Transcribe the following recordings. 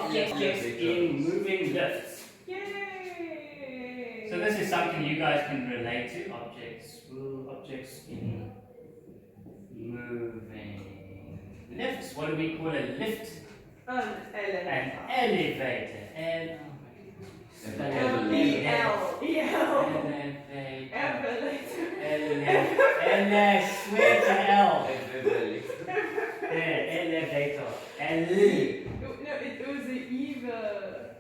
objects in moving lifts. Yay! So this is something you guys can relate to. Objects in moving lifts. What do we call a lift? An elevator. An elevator. Swear to L. Elevator. No, it was the Evator.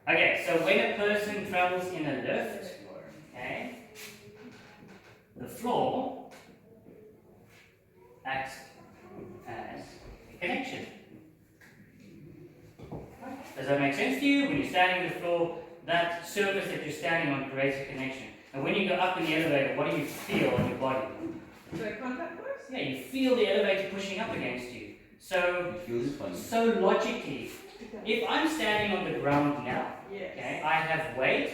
Okay, so when a person travels in a lift, okay, the floor acts as a connection. Does that make sense to you? When you're standing on the floor, that surface that you're standing on creates a connection. And when you go up in the elevator, what do you feel on your body? The contact force? Yeah, you feel the elevator pushing up against you. So logically, if I'm standing on the ground now, okay, I have weight.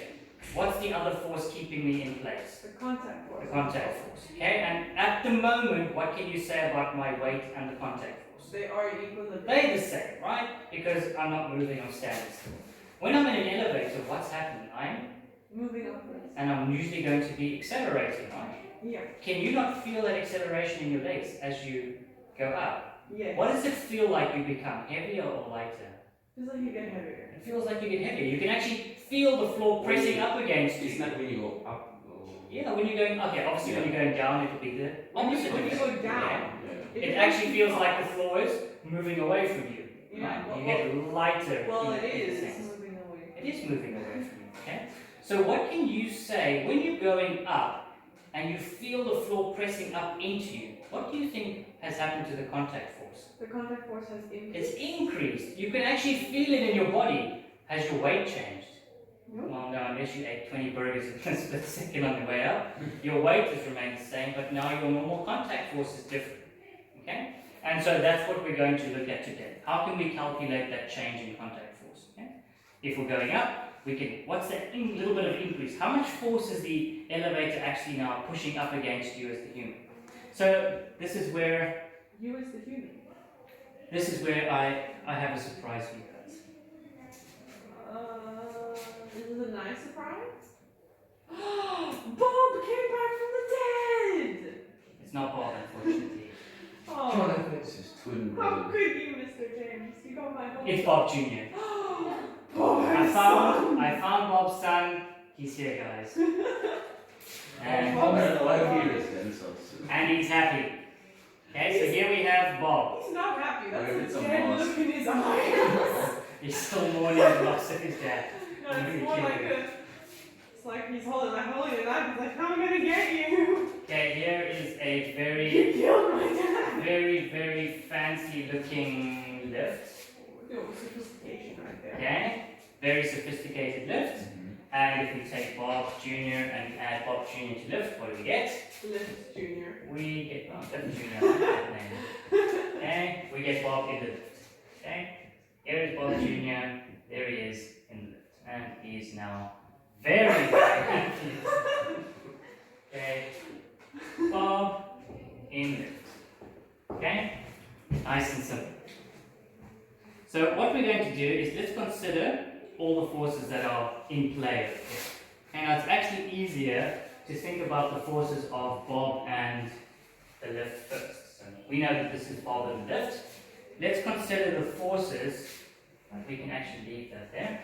What's the other force keeping me in place? The contact force. The contact force. Okay, and at the moment, what can you say about my weight and the contact force? They are equilibrium. They're the same, right? Because I'm not moving, I'm standing still. When I'm in an elevator, what's happening? I'm moving upwards. And I'm usually going to be accelerating, right? Yeah. Can you not feel that acceleration in your legs as you go up? Yes. What does it feel like you become, heavier or lighter? Feels like you get heavier. It feels like you get heavier. You can actually feel the floor pressing up against you. It's not when you go up. Yeah, when you're going, okay, obviously when you're going down, it'll be the opposite. When you go down, it actually feels like the floor is moving away from you. Yeah. Right? You get lighter. Well, it is moving away. It is moving away from you, okay? So what can you say when you're going up and you feel the floor pressing up into you? What do you think has happened to the contact force? The contact force has increased. It's increased. You can actually feel it in your body. Has your weight changed? No. Well, no, unless you ate 20 burgers in a split second on the way up. Your weight has remained the same, but now your normal contact force is different. Okay? And so that's what we're going to look at today. How can we calculate that change in contact force? Okay? If we're going up, we can, what's that little bit of increase? How much force is the elevator actually now pushing up against you as the human? So this is where you as the human. This is where I have a surprise for you guys. This is a nice surprise. Bob came back from the dead. It's not Bob, unfortunately. Oh, Jonathan is his twin how brother. could you, Mr. James? You got my whole. It's Bob Jr. Bob, I found Bob's son. He's here, guys. And he's happy. Okay, so here we have Bob. He's not happy. That's a the dead moss. look in his eyes. He's still mourning the loss of his dad. No, it's more like a. It's like he's holding it up. He's like, how am I gonna get you? Okay, here is a You very, killed my dad. very fancy looking lift. No, sophistication right there. Okay, very sophisticated lift. And if we take Bob Jr. and add Bob Jr. to lift, what do we get? Lift Junior. We get Lift Jr. I like that name. Okay, we get Bob in the lift. Okay, here is Bob Jr. There he is in the lift, and he is now very happy. Okay, Bob in the lift. Okay, nice and simple. So what we're going to do is let's consider all the forces that are in play. And it's actually easier to think about the forces of Bob and the lift first. So we know that this is Bob and the lift. Let's consider the forces, we can actually leave that there,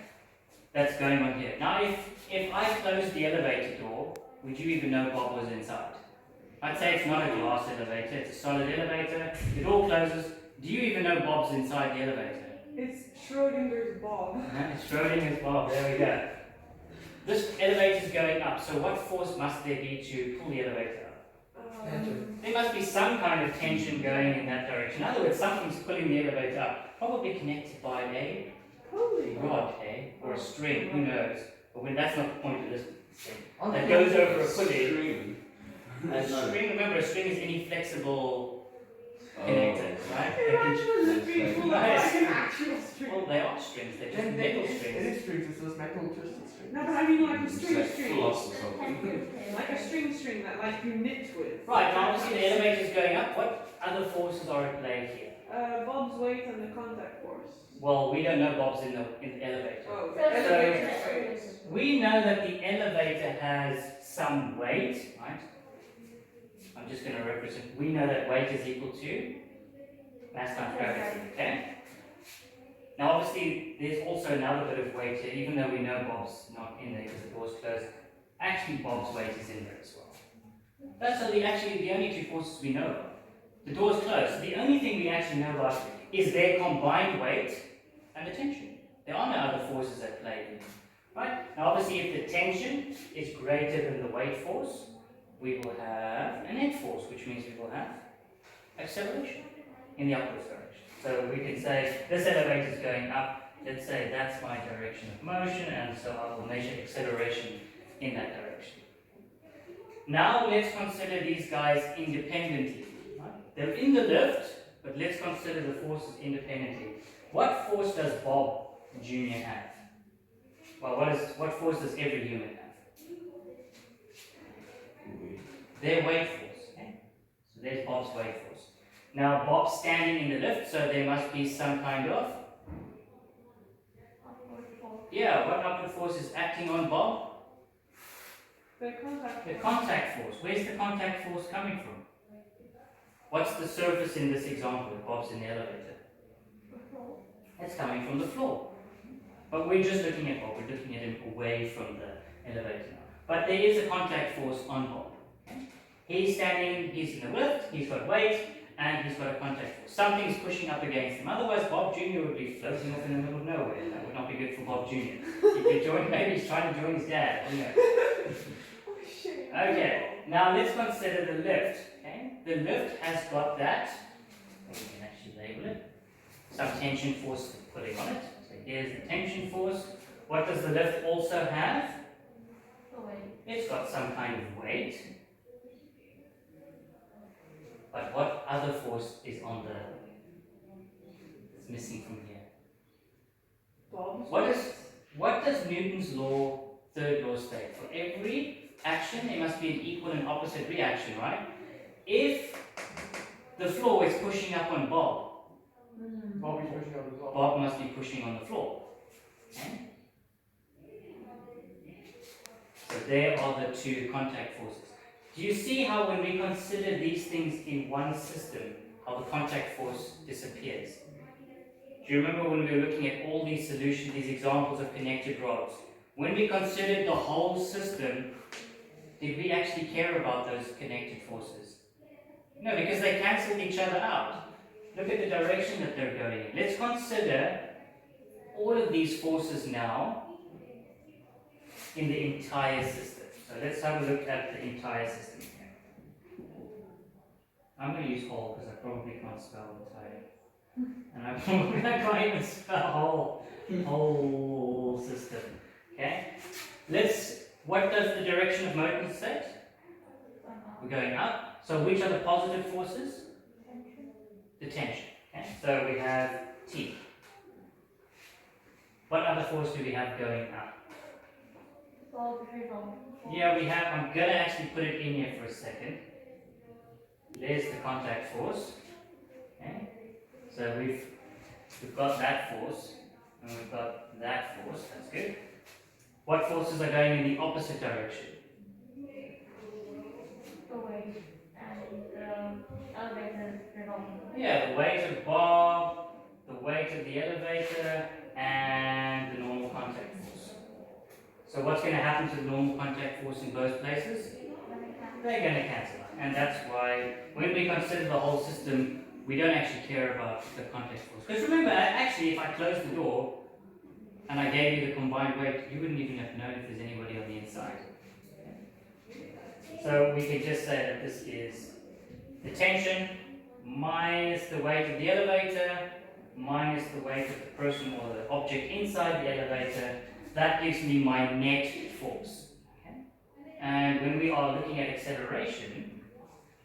that's going on here. Now if I close the elevator door, would you even know Bob was inside? I'd say it's not a glass elevator, it's a solid elevator. The door closes. Do you even know Bob's inside the elevator? It's Schrodinger's Bob. It's Schrodinger's Bob, there we go. This elevator is going up, so what force must there be to pull the elevator up? There must be some kind of tension going in that direction. In other words, something's pulling the elevator up, probably connected by a rod, or a string, who knows? But when that's not the point of this thing. That goes over a pulley. A string, remember, a string is any flexible connector, right? Like an actual string. Well, they are strings, they're just metal strings. It is strings, it's those metal twisted strings. No, but I mean like a It's string like string. floss or something. Like a string that like you knit with. Right, now obviously the elevator is going up. What other forces are at play here? Bob's weight and the contact force. Well, we don't know Bob's in the elevator. Oh, So the elevator. it's- We know that the elevator has some weight, right? I'm just going to represent. We know that weight is equal to mass times gravity. Okay. Now, obviously, there's also another bit of weight here, even though we know Bob's not in there because the door's closed. Actually, Bob's weight is in there as well. That's actually the only two forces we know about. The door's closed. The only thing we actually know about is their combined weight and the tension. There are no other forces at play here. Right? Now, obviously, if the tension is greater than the weight force, we will have a net force, which means we will have acceleration in the upwards direction. So we can say this elevator is going up. Let's say that's my direction of motion, and so I will measure acceleration in that direction. Now let's consider these guys independently. Right? They're in the lift, but let's consider the forces independently. What force does Bob Jr. have? Well, what force does every human have? Their weight force. Okay? So there's Bob's weight force. Now Bob's standing in the lift, so there must be some kind of what upward force is acting on Bob? The contact. The contact force. Where's the contact force coming from? What's the surface in this example if Bob's in the elevator? It's coming from the floor. But we're just looking at Bob. We're looking at him away from the elevator now. But there is a contact force on Bob. Okay? He's standing, he's in the lift, he's got weight, and he's got a contact force. Something's pushing up against him. Otherwise, Bob Jr. would be floating off in the middle of nowhere. That would not be good for Bob Jr. He could join, maybe he's trying to join his dad. Who knows? Okay, now let's consider the lift. Okay? The lift has got that, we can actually label it, some tension force putting on it. So here's the tension force. What does the lift also have? It's got some kind of weight. But what other force is on the, it's missing from here? What does Newton's law, third law state? For every action, there must be an equal and opposite reaction, right? If the floor is pushing up on Bob, Bob is pushing on the top. Bob must be pushing on the floor. Okay? So there are the two contact forces. Do you see how when we consider these things in one system, how the contact force disappears? Do you remember when we were looking at all these solutions, these examples of connected rods? When we considered the whole system, did we actually care about those connected forces? No, because they cancelled each other out. Look at the direction that they're going in. Let's consider all of these forces now in the entire system. So let's have a look at the entire system here. I'm going to use whole because I probably can't spell entire. And I probably can't even spell whole system. Okay? What does the direction of motion say? We're going up. So which are the positive forces? The tension. Okay? So we have T. What other force do we have going up? Yeah, we have, I'm going to actually put it in here for a second. There's the contact force. Okay? So we've got that force, and we've got that force, that's good. What forces are going in the opposite direction? Yeah, the weight of Bob, the weight of the elevator, and the normal contact force. So what's going to happen to the normal contact force in both places? They're going to cancel out. And that's why when we consider the whole system, we don't actually care about the contact force. Because remember, actually, if I close the door and I gave you the combined weight, you wouldn't even have known if there's anybody on the inside. So we can just say that this is the tension minus the weight of the elevator minus the weight of the person or the object inside the elevator. That gives me my net force. Okay? And when we are looking at acceleration,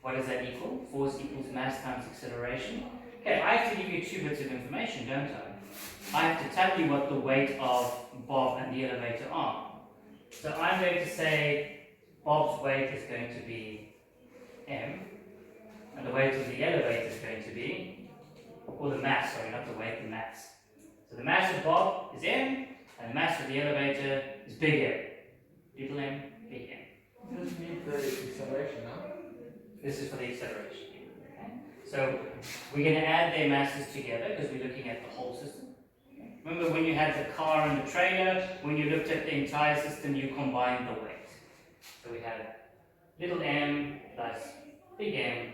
what does that equal? Force equals mass times acceleration. Okay, I have to give you two bits of information, don't I? I have to tell you what the weight of Bob and the elevator are. So I'm going to say Bob's weight is going to be m, and the weight of the elevator is going to be, or the mass, sorry, not the weight, the mass. mass of Bob is M, and the mass of the elevator is big M. Little m, big M. Just need the acceleration now. This is for the acceleration. Okay? So we're going to add their masses together because we're looking at the whole system. Remember when you had the car and the trailer, when you looked at the entire system, you combined the weight. So we have little m plus big M,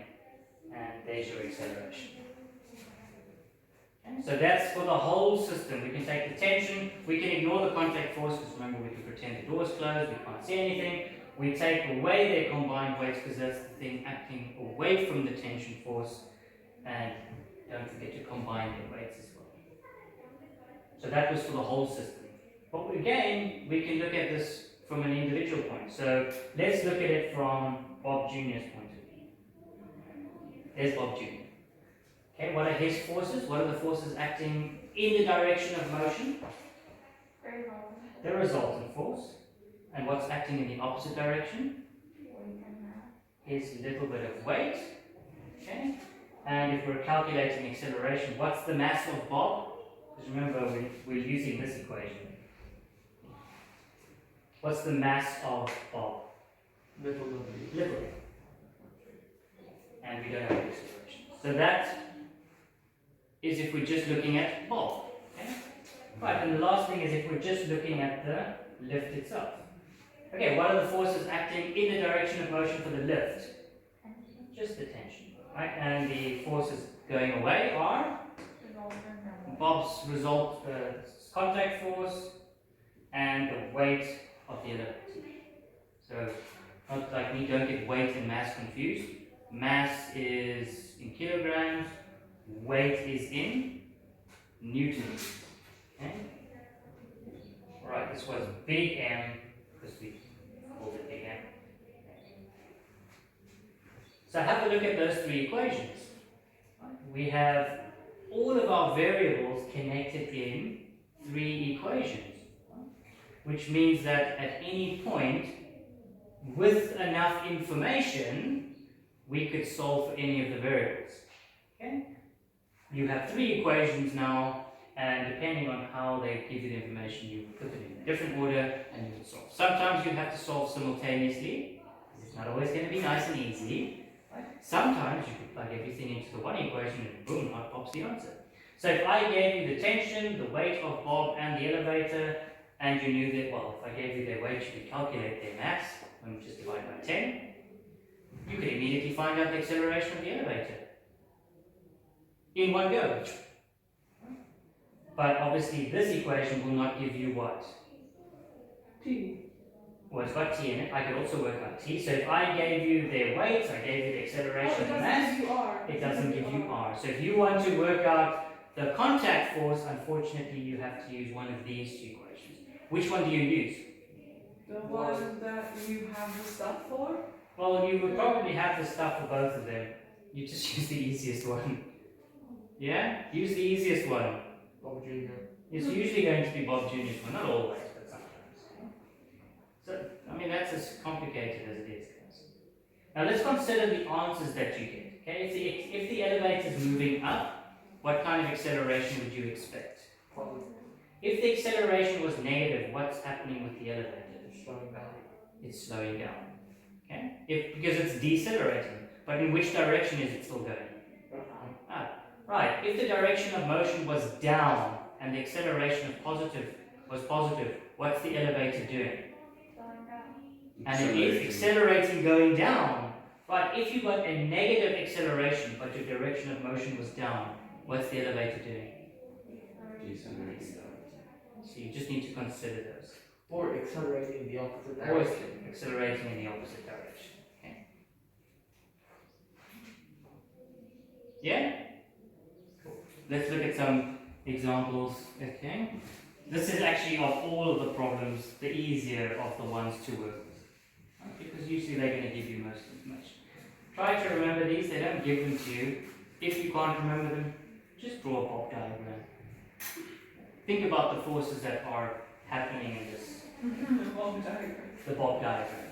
and there's your acceleration. Okay? So that's for the whole system. We can take the tension, we can ignore the contact force because remember we can pretend the door is closed, we can't see anything. We take away their combined weights because that's the thing acting away from the tension force, and don't forget to combine their weights as well. So that was for the whole system. But again, we can look at this from an individual point. So let's look at it from Bob Jr.'s point of view. There's Bob Jr. Okay, what are his forces? What are the forces acting in the direction of motion? The resultant force. And what's acting in the opposite direction? Is a little bit of weight. Okay? And if we're calculating acceleration, what's the mass of Bob? Because remember, we're using this equation. What's the mass of Bob? Little w. Little. And we don't have acceleration. So that is if we're just looking at Bob. Okay? Right, and the last thing is if we're just looking at the lift itself. Okay, what are the forces acting in the direction of motion for the lift? Just the tension. Right? And the forces going away are Bob's contact force and the weight of the elevator. So, not like me, don't get weight and mass confused. Mass is in kilograms, weight is in newtons. Okay? Alright, this was big M because we called it big M. So have a look at those three equations. We have all of our variables connected in three equations, which means that at any point, with enough information, we could solve for any of the variables. Okay? You have three equations now, and depending on how they give you the information, you put them in a different order and you will solve. Sometimes you have to solve simultaneously, because it's not always going to be nice and easy. Right? Sometimes you could plug everything into the one equation and boom, out pops the answer. So if I gave you the tension, the weight of Bob and the elevator, and you knew that, well, if I gave you their weight, you could calculate their mass, and just divide by 10, you could immediately find out the acceleration of the elevator in one go. But obviously this equation will not give you what? T. Well, it's got T in it. I could also work out T. So if I gave you their weights, I gave you the acceleration and mass, it doesn't give you R. So if you want to work out the contact force, unfortunately you have to use one of these two equations. Which one do you use? The one that you have the stuff for? Well, you would probably have the stuff for both of them. You just use the easiest one. Yeah? Use the easiest one. Bob Jr. It's usually going to be Bob Jr.'s one, not always, but sometimes. So, I mean, that's as complicated as it is, guys. Now let's consider the answers that you get. Okay, if the elevator is moving up, what kind of acceleration would you expect? Positive. If the acceleration was negative, what's happening with the elevator? It's slowing down. It's slowing down. Okay? Because it's decelerating. But in which direction is it still going? Right. If the direction of motion was down and the acceleration was positive, what's the elevator doing? And it is accelerating going down. Right. If you got a negative acceleration but your direction of motion was down, what's the elevator doing? Decelerating. So you just need to consider those. Or accelerating in the opposite Or direction. accelerating in the opposite direction. Okay. Yeah? Cool. Let's look at some examples. Okay. This is actually of all of the problems, the easier of the ones to work with. Right? Because usually they're going to give you most information. Try to remember these, they don't give them to you. If you can't remember them, just draw a Bob diagram. Think about the forces that are happening in this. The Bob diagram. The Bob diagram.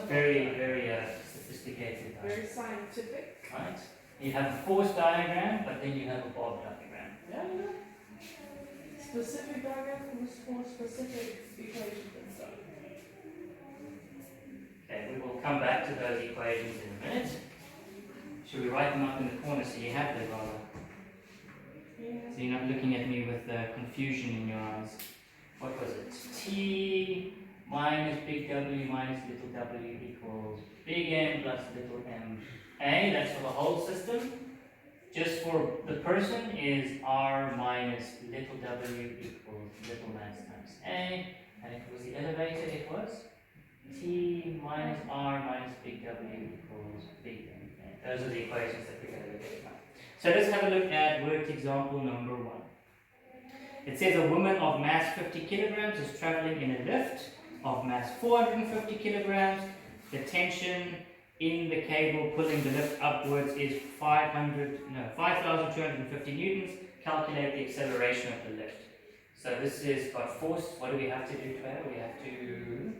Very, very sophisticated diagram. Very scientific. Right? You have a force diagram, but then you have a Bob diagram. Yeah. specific diagram for specific equations and stuff. Okay, we will come back to those equations in a minute. Should we write them up in the corner so you have them rather? Yeah. So you're not looking at me with confusion in your eyes. What was it? T minus big W minus little w equals big M plus little m. A, that's for the whole system. Just for the person is R minus little w equals little mass times A. And if it was the elevator, it was T minus R minus big W equals big M. Okay, those are the equations that we're going to look at now. So let's have a look at worked example number 1. It says a woman of mass 50 kilograms is traveling in a lift of mass 450 kilograms. The tension in the cable pulling the lift upwards is 5,250 newtons. Calculate the acceleration of the lift. So this is got force. What do we have to do to it? We have to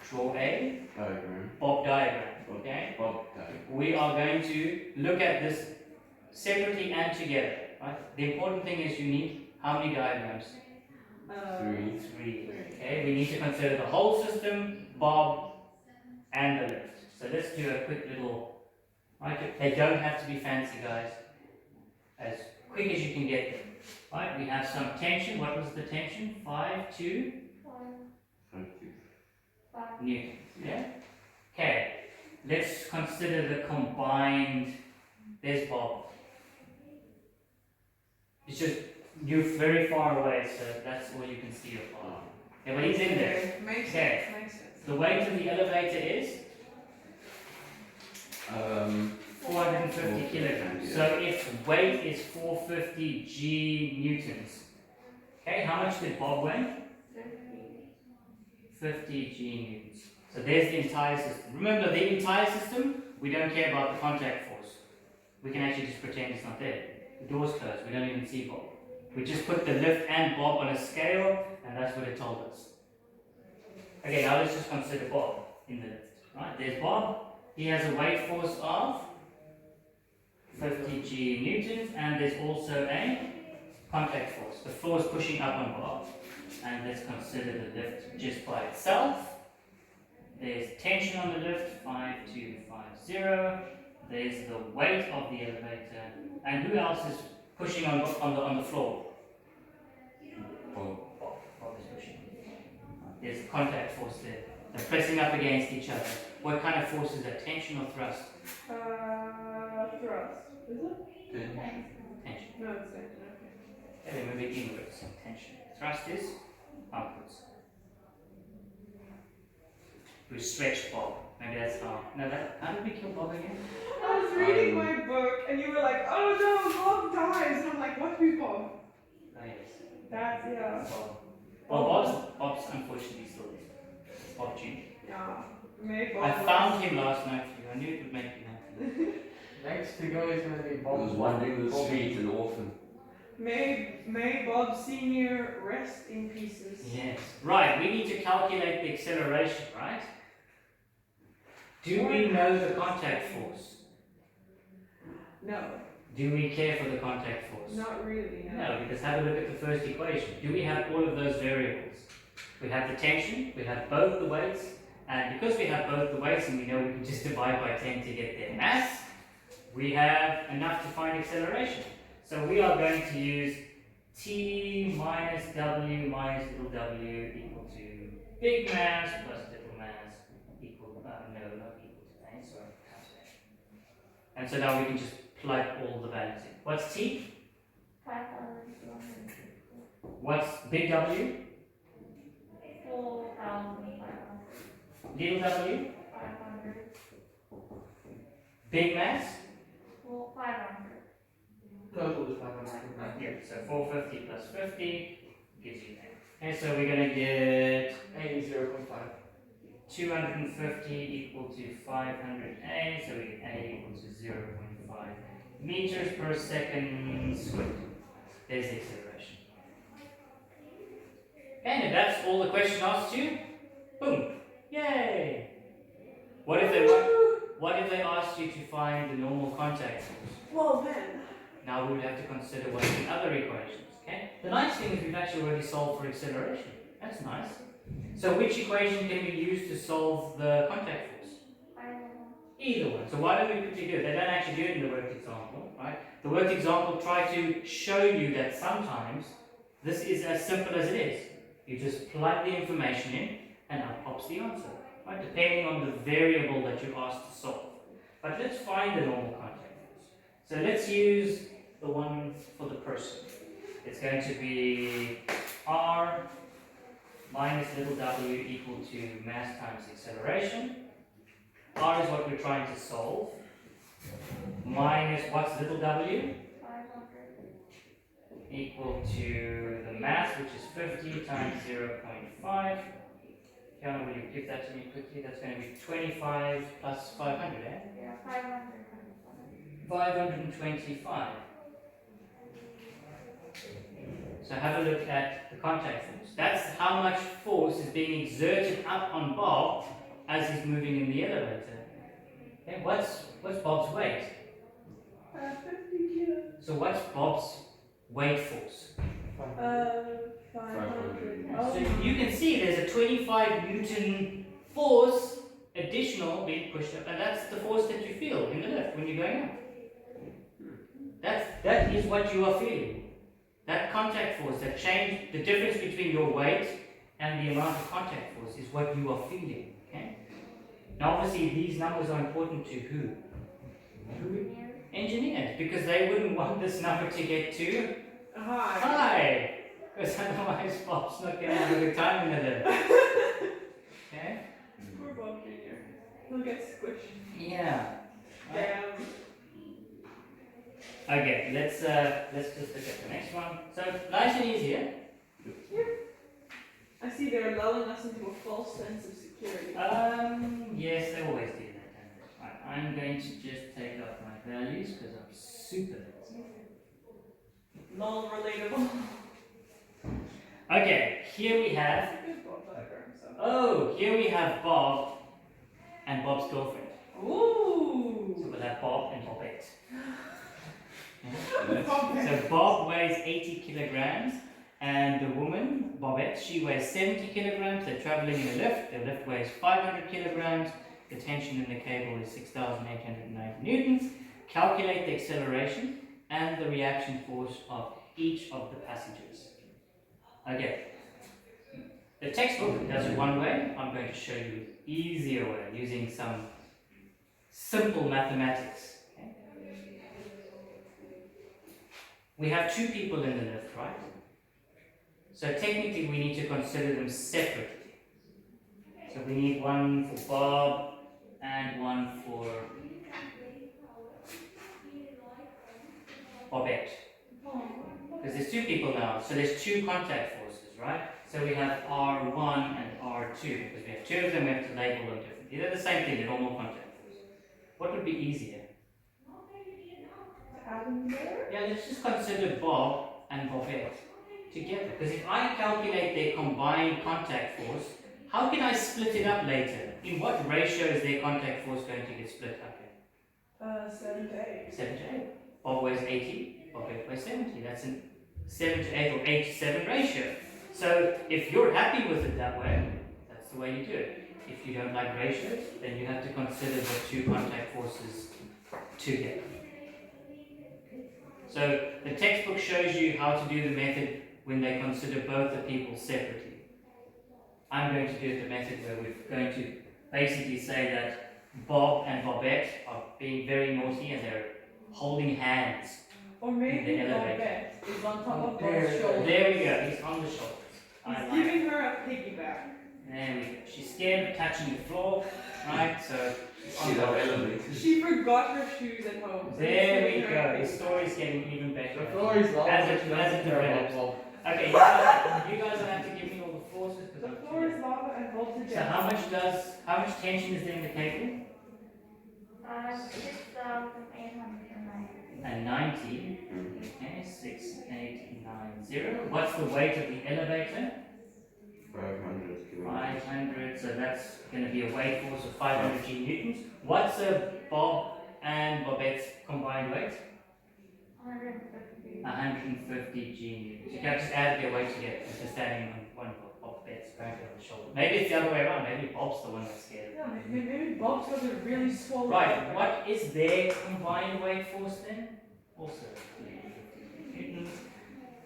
draw a Diagram. Bob diagram. Okay. Bob diagram. We are going to look at this separately and together. Right? The important thing is you need how many diagrams? 3. 3. Okay. We need to consider the whole system, Bob, and the lift. So let's do a quick little. Right. They don't have to be fancy, guys. As quick as you can get them. Right. We have some tension. What was the tension? 5 to 5 newtons. Yeah. Okay. Let's consider the combined. There's Bob. It's just you're very far away, so that's all you can see of Bob. Okay, but he's in there. Makes Okay. sense, makes sense. The weight of the elevator is 450 kilograms. So its weight is 450 G newtons. Okay, how much did Bob weigh? 50 G newtons. So there's the entire system. Remember, the entire system, we don't care about the contact force. We can actually just pretend it's not there. The door's closed, we don't even see Bob. We just put the lift and Bob on a scale, and that's what it told us. Okay, now let's just consider Bob in the lift. Right, there's Bob. He has a weight force of 50 G newtons, and there's also a contact force. The floor is pushing up on Bob. And let's consider the lift just by itself. There's tension on the lift, 5250. There's the weight of the elevator. And who else is pushing on the floor? Bob is pushing. There's contact force there. They're pressing up against each other. What kind of force is that? Tension or thrust? Thrust. Is it? Tension. No, it's tension, okay. Okay, we're moving inwards. Tension. Thrust is upwards. We stretch Bob. Maybe that's how. No, how did we kill Bob again? I was reading my book and you were like, oh no, Bob dies. And I'm like, what who's Bob? Oh, yes. That's, yeah. Bob. Well, Bob's unfortunately still there. It's Bob Jr. Yeah. Make Bob. I found him last night for you. I knew it would make you happy. Next to go is going to be He Bob. was wandering the street, an orphan. May Bob Sr. rest in pieces. Yes. Right, we need to calculate the acceleration, right? Do we know the contact force? No, Do we care for the contact force? not really. No, because have a look at the first equation. Do we have all of those variables? We have the tension, we have both the weights, and because we have both the weights and we know we can just divide by 10 to get their mass, we have enough to find acceleration. So we are going to use T minus W minus little w equal to big mass plus little mass equal, no, not equal to A, sorry. And so now we can just plug all the values in. What's T? 5,200. What's big W? 4,500. Little w? 500. Big mass? 500. Total is 500. Yeah, so 450 plus 50 gives you that. Okay, so we're going to get A is 0.5. 250 equal to 500 A, so we get A equals to 0.5 meters per second squared. There's the acceleration. Okay, and that's all the question asked you. Boom! Yay! What if they asked you to find the normal contact force? Well then. Now we would have to consider what's in other equations, okay? The nice thing is we've actually already solved for acceleration. That's nice. So which equation can we use to solve the contact force? Either one. So why don't we quickly do it? They don't actually do it in the worked example, right? The worked example try to show you that sometimes this is as simple as it is. You just plug the information in and out pops the answer, right? Depending on the variable that you're asked to solve. But let's find the normal contact force. So let's use the one for the person. It's going to be R minus little w equal to mass times acceleration. R is what we're trying to solve. Minus what's little w? 500. Equal to the mass, which is 50 times 0.5. Kiana, will you give that to me quickly? That's going to be 25 plus 500, eh? Yeah, 500. 525. So have a look at the contact force. That's how much force is being exerted up on Bob as he's moving in the elevator. Okay, what's Bob's weight? 50 kilos. So what's Bob's weight force? 500. Oh. So you can see there's a 25 Newton force additional being pushed up, and that's the force that you feel in the lift when you're going up. That is what you are feeling. That contact force, that change, the difference between your weight and the amount of contact force is what you are feeling. Okay? Now obviously these numbers are important to who? Engineers, because they wouldn't want this number to get too Hi. high, because otherwise Bob's not going to have a good time in the lift. Okay? Poor Bob Jr. He'll get squished. Yeah. Damn. Okay, let's just look at the next one. So nice and easy, yeah? I see they're lulling us into a false sense of security. Yes, they always do that, don't they? Right, I'm going to just take off my values because I'm super lazy. Non-relatable. Okay, here we have. That's a good Bob diagram, so. Oh, here we have Bob and Bob's girlfriend. Ooh. So we'll have Bob and Bobette. Bob. So Bob weighs 80 kilograms, and the woman, Bobette, she weighs 70 kilograms. They're traveling in a lift. The lift weighs 500 kilograms. The tension in the cable is 6,890 newtons. Calculate the acceleration and the reaction force of each of the passengers. Okay. The textbook does it one way. I'm going to show you an easier way using some simple mathematics. Okay? We have two people in the lift, right? So technically we need to consider them separately. So we need one for Bob and one for Bobette. Because there's two people now, so there's two contact forces, right? So we have R1 and R2, because we have two of them, we have to label them differently. They're the same thing, the normal contact force. What would be easier? Yeah, let's just consider Bob and Bobette together. Because if I calculate their combined contact force, how can I split it up later? In what ratio is their contact force going to get split up in? 7 to 8. 7 to 8. Bob weighs 80, Bobette weighs 70. That's a 7 to 8 or 8 to 7 ratio. So if you're happy with it that way, that's the way you do it. If you don't like ratios, then you have to consider the two contact forces together. So the textbook shows you how to do the method when they consider both the people separately. I'm going to do it the method where we're going to basically say that Bob and Bobette are being very naughty and they're holding hands. Or maybe In the elevator. Bobette is on top of There Bob's we go. shoulder. There we go, he's on the shoulders. I He's like giving her a piggyback. There we go. She's scared of touching the floor, right? So See that elevator? She forgot her shoes at home. so there he's we giving her go. a The story's getting even better. The floor is low. As it develops. Okay, you guys will have to give me all the forces because The I'm floor is lava and voltage. So how much tension is there in the cable? 6,890. And 90. Okay, 6890. What's the weight of the elevator? 500 kilograms. 500. So that's going to be a weight force of 500 G newtons. What's Bob and Bobette's combined weight? 150. 150 G. You can just add their weight together. It's just standing on one of Bob's beds, cranking on the shoulder. Maybe it's the other way around. Maybe Bob's the one that's scared. Yeah, maybe Bob's got a really swollen. Right, what is their combined weight force then? Also 350 newtons.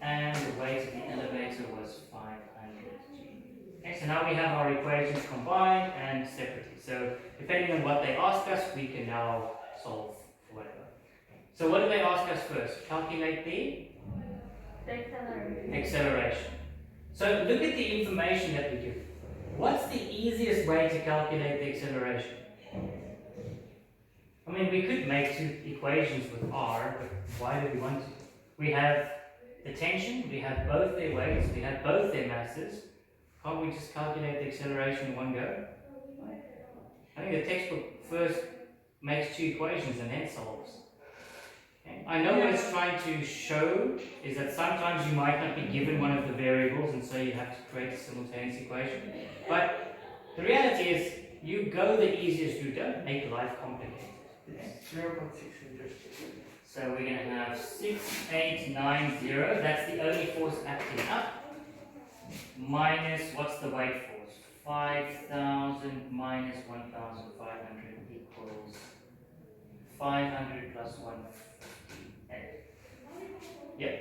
And the weight of the elevator was 500 G. Okay, so now we have our equations combined and separately. So depending on what they ask us, we can now solve for whatever. So what do they ask us first? Calculate the acceleration. So look at the information that we give. What's the easiest way to calculate the acceleration? I mean, we could make two equations with r, but why do we want to? We have the tension, we have both their weights, we have both their masses. Can't we just calculate the acceleration in one go? I think the textbook first makes two equations and then solves. Okay. I know what it's trying to show is that sometimes you might not be given one of the variables and so you have to create a simultaneous equation. But the reality is you go the easiest route, don't make life complicated. It's 0.6 meters. So we're going to have 6890, that's the only force acting up, minus, what's the weight force? 5,000 minus 1,500 equals 500 plus 158. Yep.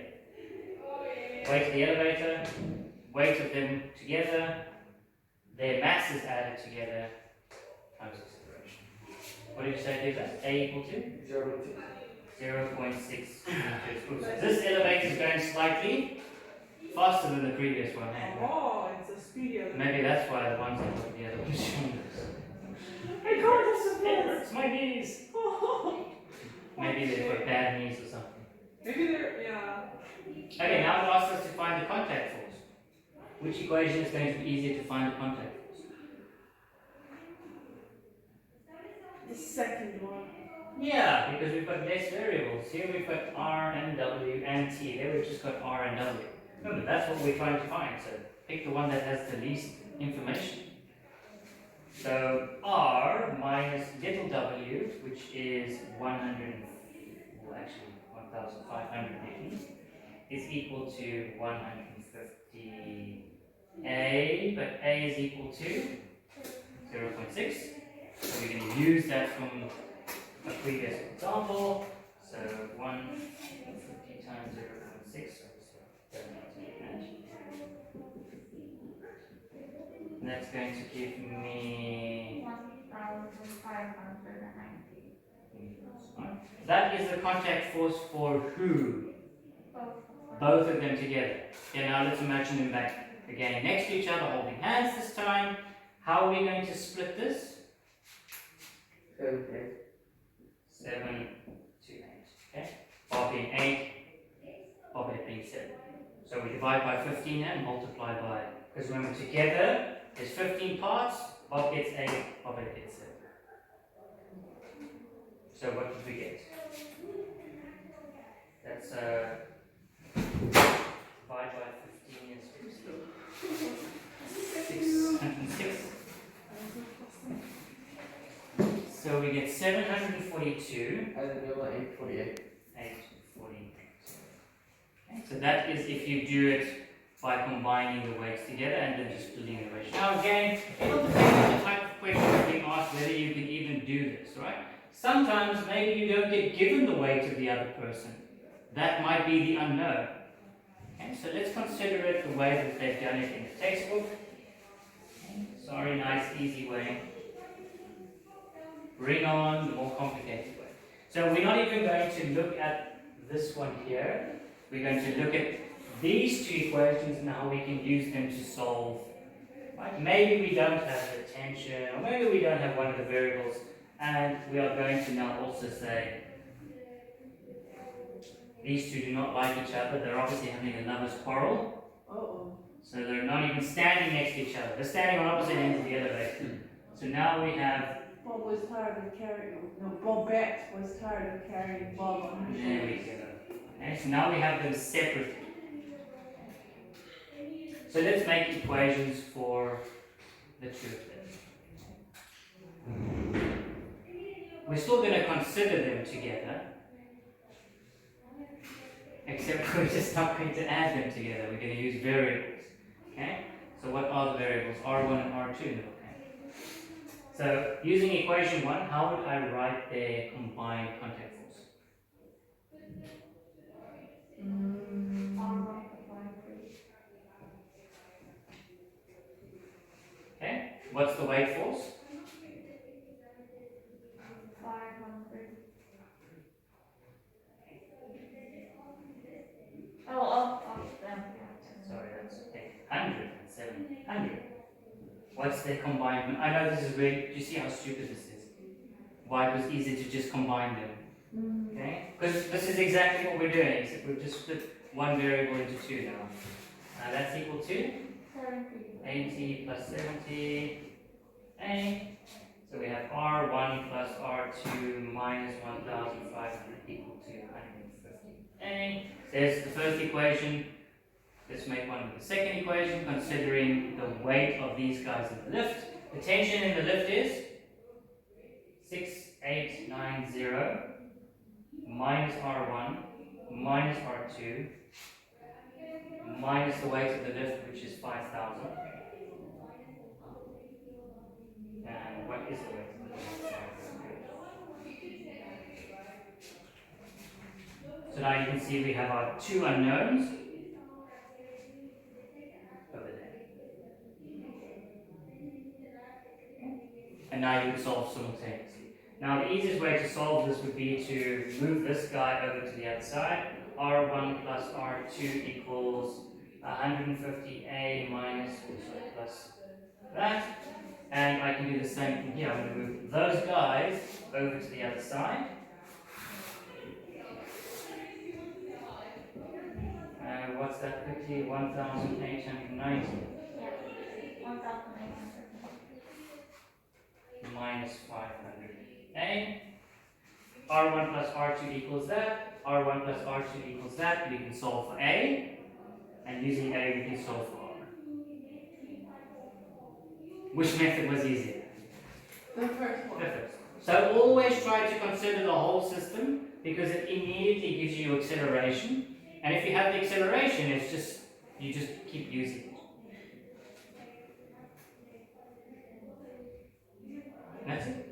Weight of the elevator, weight of them together, their masses added together, times acceleration. What did you say, Lisa? A equal to? 0.6. 0.6 meters. Oops. This elevator is going slightly faster than the previous one. Oh, it's a speedier. Maybe that's why the ones that put the other machine. I can't It support. hurts my knees. Maybe they've got bad knees or something. Maybe they're, yeah. Okay, now it asks us to find the contact force. Which equation is going to be easier to find the contact force? The second one. Yeah, because we've got less variables. Here we've got R and W and T. There we've just got R and W. Remember, that's what we're trying to find. So pick the one that has the least information. So R minus little w, which is 1,500 newtons, is equal to 150 A, but A is equal to 0.6. So we're going to use that from a previous example. So 150 times 0.6. That's going to give me 1,590. that is the contact force for who? Both of them together. Okay, now let's imagine them back again next to each other, holding hands this time. How are we going to split this? 7, 7 to 8. Okay? Bob being 8, Bob being 7. So we divide by 15 and multiply by, because remember together there's 15 parts, Bob gets 8, Bob gets 7. So what did we get? That's divide by 15 is 606. So we get 742. and the other 848. 848. Okay, so that is if you do it by combining the weights together and then just splitting the ratio. Now again, it will depend on the type of question being asked whether you can even do this, right? Sometimes maybe you don't get given the weight of the other person. That might be the unknown. Okay, so let's consider it the way that they've done it in the textbook. Okay, sorry, nice, easy way. Bring on the more complicated way. So we're not even going to look at this one here. We're going to look at these two equations and how we can use them to solve. Right? Maybe we don't have the tension, or maybe we don't have one of the variables, and we are going to now also say these two do not like each other. They're obviously having a lover's quarrel. Uh-oh. So they're not even standing next to each other. They're standing on opposite ends of the elevator. So now we have. Bob was tired of carrying. No, Bobette was tired of carrying Bob on her There we shoulders. go. Okay, so now we have them separately. So let's make equations for the two of them. We're still going to consider them together, except we're just not going to add them together. We're going to use variables. Okay? So what are the variables? R1 and R2 in the book. So using equation 1, how would I write their combined contact force? Okay? What's the weight force? 500. Oh, Sorry, that's 800 and 700. What's their combined? I know this is really, do you see how stupid this is? Why it was easy to just combine them. Okay? Because this is exactly what we're doing, except we've just split one variable into two now. That's equal to 80 plus 70. A. So we have R1 plus R2 minus 1,500 equal to 150. A. There's the first equation. Let's make one with the second equation, considering the weight of these guys in the lift. The tension in the lift is 6890 minus R1 minus R2 minus the weight of the lift, which is 5,000. And what is the weight of the lift? So now you can see we have our two unknowns over there. And now you can solve simultaneously. Now the easiest way to solve this would be to move this guy over to the other side. R1 plus R2 equals 150A minus, plus that. And I can do the same thing here. I'm going to move those guys over to the other side. What's that quickly? 1,890. Yeah. 1,800. Minus 500. R1 plus R2 equals that. R1 plus R2 equals that. We can solve for A. And using A, we can solve for R. Which method was easier? The first one. The first. So always try to consider the whole system because it immediately gives you acceleration. And if you have the acceleration, it's just you just keep using it. That's it.